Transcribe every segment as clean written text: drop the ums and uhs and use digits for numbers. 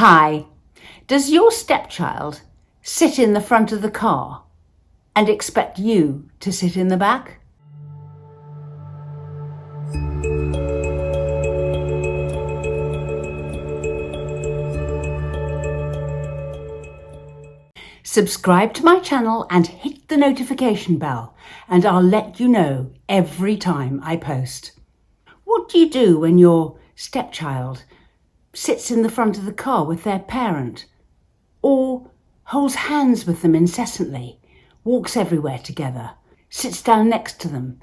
Hi, does your stepchild sit in the front of the car and expect you to sit in the back? Subscribe to my channel and hit the notification bell, and I'll let you know every time I post. What do you do when your stepchild sits in the front of the car with their parent, or holds hands with them incessantly, walks everywhere together, sits down next to them?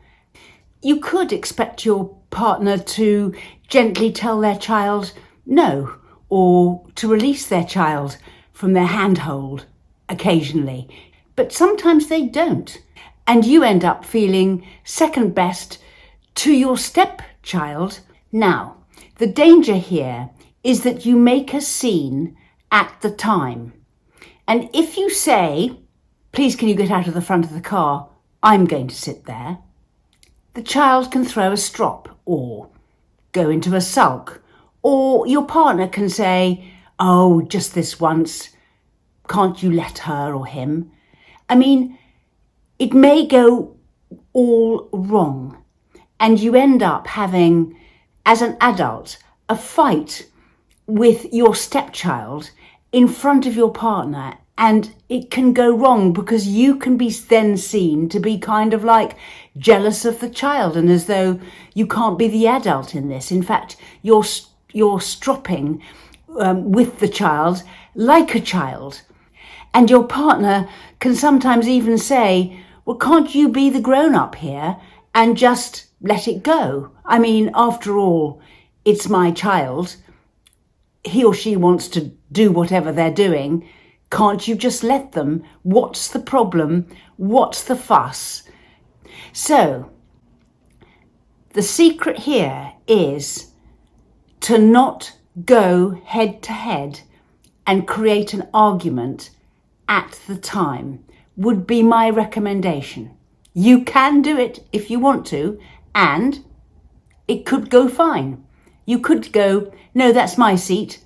You could expect your partner to gently tell their child no, or to release their child from their handhold occasionally, but sometimes they don't, and you end up feeling second best to your stepchild. Now, the danger here is that you make a scene at the time, and if you say, "Please, can you get out of the front of the car? I'm going to sit there," the child can throw a strop or go into a sulk, or your partner can say, "Oh, just this once. Can't you let her or him?" I mean, it may go all wrong, and you end up having, as an adult, a fight with your stepchild in front of your partner, and it can go wrong because you can be then seen to be kind of like jealous of the child, and as though you can't be the adult in this. In fact, you're stropping with the child like a child. And your partner can sometimes even say, "Well, can't you be the grown-up here and just let it go? I mean, after all, it's my child. He or she wants to do whatever they're doing. Can't you just let them? What's the problem? What's the fuss?" So, the secret here is to not go head to head and create an argument at the time, would be my recommendation. You can do it if you want to, and it could go fine. You could go, "No, that's my seat,"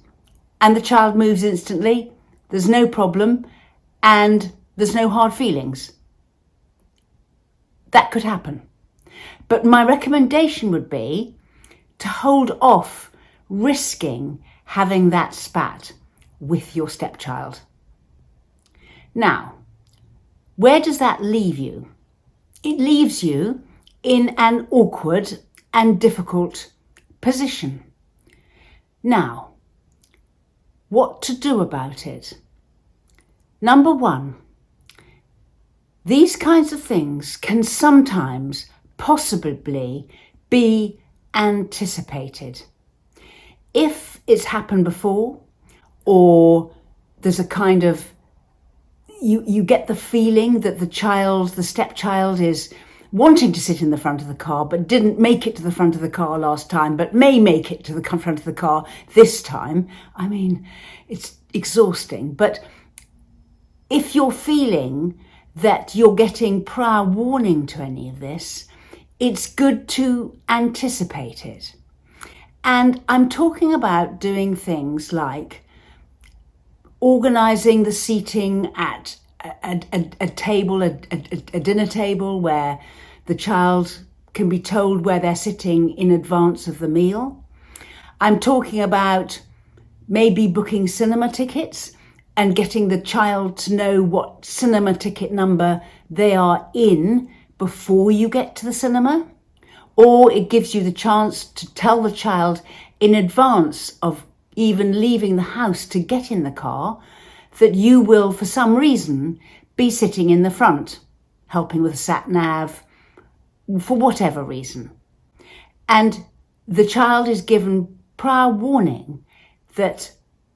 and the child moves instantly. There's no problem, and there's no hard feelings. That could happen. But my recommendation would be to hold off risking having that spat with your stepchild. Now, where does that leave you? It leaves you in an awkward and difficult position. Now, what to do about it? Number one, these kinds of things can sometimes possibly be anticipated. If it's happened before, or there's a kind of you get the feeling that the stepchild is wanting to sit in the front of the car, but didn't make it to the front of the car last time, but may make it to the front of the car this time. I mean, it's exhausting. But if you're feeling that you're getting prior warning to any of this, it's good to anticipate it. And I'm talking about doing things like organising the seating at a table, a dinner table, where the child can be told where they're sitting in advance of the meal. I'm talking about maybe booking cinema tickets and getting the child to know what cinema ticket number they are in before you get to the cinema. Or it gives you the chance to tell the child in advance of even leaving the house to get in the car that you will, for some reason, be sitting in the front, helping with sat nav, for whatever reason. And the child is given prior warning that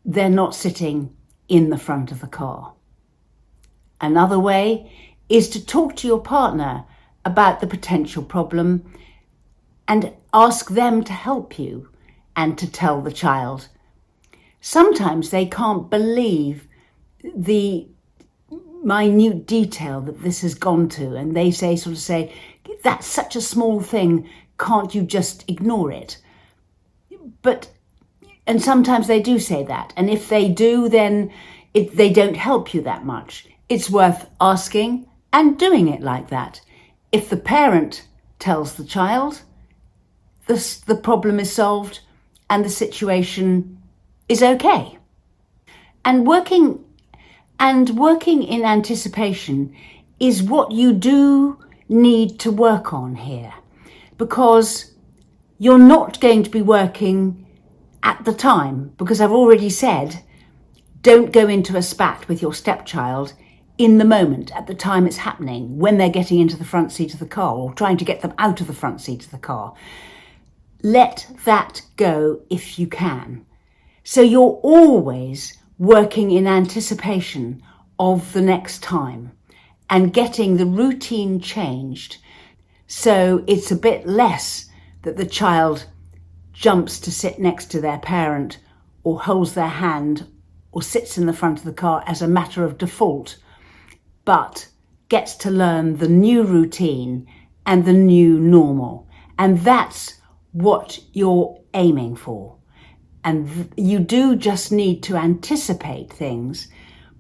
they're not sitting in the front of the car. Another way is to talk to your partner about the potential problem and ask them to help you and to tell the child. Sometimes they can't believe the minute detail that this has gone to, and they say, "That's such a small thing, can't you just ignore it?" But And sometimes they do say that. And if they do, then they don't help you that much. It's worth asking and doing it like that. If the parent tells the child, the problem is solved and the situation is okay. And working in anticipation is what you do need to work on here, because you're not going to be working at the time, because I've already said, don't go into a spat with your stepchild in the moment, at the time it's happening, when they're getting into the front seat of the car or trying to get them out of the front seat of the car. Let that go if you can. So you're always working in anticipation of the next time and getting the routine changed, so it's a bit less that the child jumps to sit next to their parent or holds their hand or sits in the front of the car as a matter of default, but gets to learn the new routine and the new normal. And that's what you're aiming for. And you do just need to anticipate things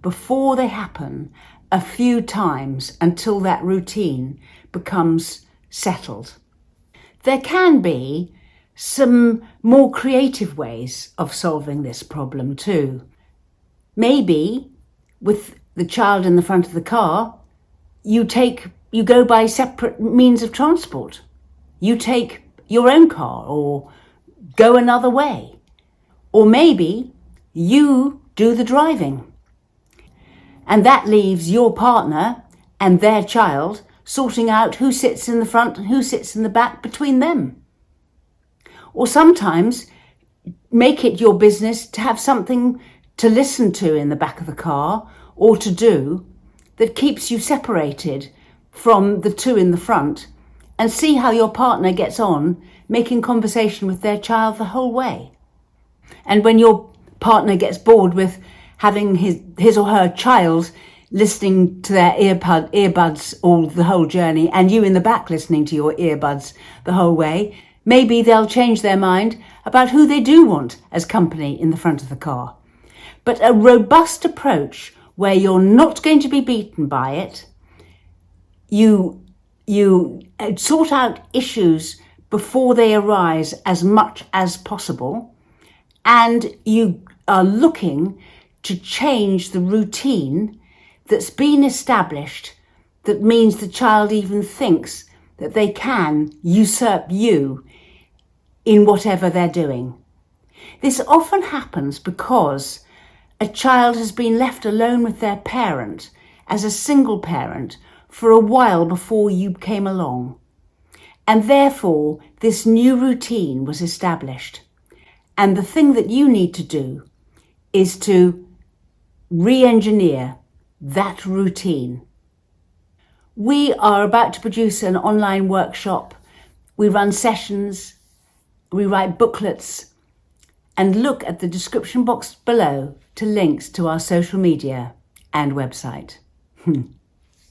before they happen a few times until that routine becomes settled. There can be some more creative ways of solving this problem too. Maybe with the child in the front of the car, you go by separate means of transport. You take your own car or go another way. Or maybe you do the driving. And that leaves your partner and their child sorting out who sits in the front and who sits in the back between them. Or sometimes make it your business to have something to listen to in the back of the car or to do that keeps you separated from the two in the front, and see how your partner gets on making conversation with their child the whole way. And when your partner gets bored with having his or her child listening to their earbuds all the whole journey, and you in the back listening to your earbuds the whole way, maybe they'll change their mind about who they do want as company in the front of the car. But a robust approach where you're not going to be beaten by it, you sort out issues before they arise as much as possible, and you are looking to change the routine that's been established, that means the child even thinks that they can usurp you in whatever they're doing. This often happens because a child has been left alone with their parent as a single parent for a while before you came along. And therefore, this new routine was established. And the thing that you need to do is to re-engineer that routine. We are about to produce an online workshop. We run sessions, we write booklets, and look at the description box below to links to our social media and website.